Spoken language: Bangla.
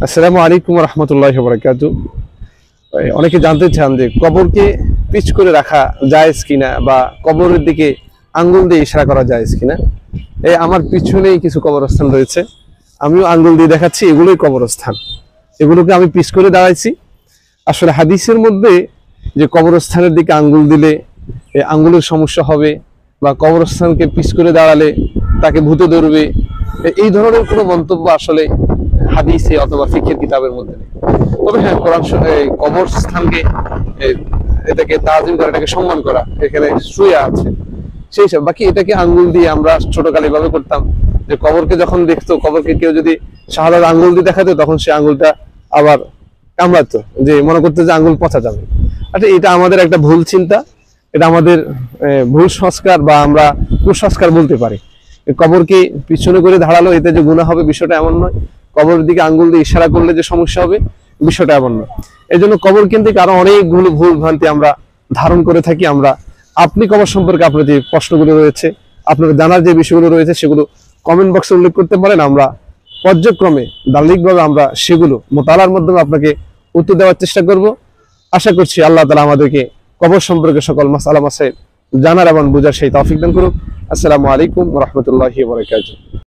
আসসালামু আলাইকুম রহমতুল্লাহি ওয়া বারাকাতুহু। অনেকে জানতে চান যে কবরকে পিচ করে রাখা জায়েজ কিনা বা কবরের দিকে আঙ্গুল দিয়ে ইশারা করা জায়েজ কিনা। আমার পিছনেই কিছু কবরস্থান রয়েছে, আমিও আঙ্গুল দিয়ে দেখাচ্ছি, এগুলোই কবরস্থান। এগুলোকে আমি পিচ করে দাঁড়াইছি। আসলে হাদিসের মধ্যে যে কবরস্থানের দিকে আঙ্গুল দিলে আঙ্গুলের সমস্যা হবে বা কবরস্থানকে পিচ করে দাঁড়ালে তাকে ভূতে ধরবে, এই ধরনের কোনো মন্তব্য আসলে হাদিসে অথবা ফিকহের কিতাবের মধ্যে নেই। তবে হ্যাঁ, কোরআন কবরস্থানকে এটাকে তাজিম করা, এটাকে সম্মান করা এখানে শুয়ে আছে সেই সব। বাকি এটাকে আঙ্গুল দিয়ে আমরা ছোটকালে ভাবে করতাম যে কবরকে যখন দেখতো, কবরকে কেউ যদি শাহাদাত আঙ্গুল দিয়ে দেখাতো, তখন সে আঙ্গুলটা আবার কামড়াতো, যে মনে করতো যে আঙ্গুল পচা যাবে। আচ্ছা, এটা আমাদের একটা ভুল চিন্তা, এটা আমাদের ভুল সংস্কার বা আমরা কুসংস্কার বলতে পারি। কবরকে পিছনে করে ধারালো এতে যে গুনাহ হবে বিষয়টা এমন নয়, কবরের দিকে আঙ্গুল দিয়ে ইশারা করলে যে সমস্যা হবে বিষয়টা এমন নয়। এই জন্য কবর কেন্দ্রিক আরো অনেকগুলো ভুল ভ্রান্তি আমরা ধারণ করে থাকি। আপনি কবর সম্পর্কে আপনার যে প্রশ্নগুলো রয়েছে, আপনার জানার যে বিষয়গুলো রয়েছে, সেগুলো কমেন্ট বক্সে উল্লেখ করতে পারেন। আমরা পর্যায়ক্রমে দার্লিকভাবে আমরা সেগুলো মোতালার মাধ্যমে আপনাকে উত্তর দেওয়ার চেষ্টা করব। আশা করছি আল্লাহ তাআলা আমাদেরকে কবর সম্পর্কে সকল মাসআলা মাসাইল জানার এবং বোঝার সেই তৌফিক দান করুন। আসসালামু আলাইকুম ওয়া রাহমাতুল্লাহি ওয়া বারাকাতুহু।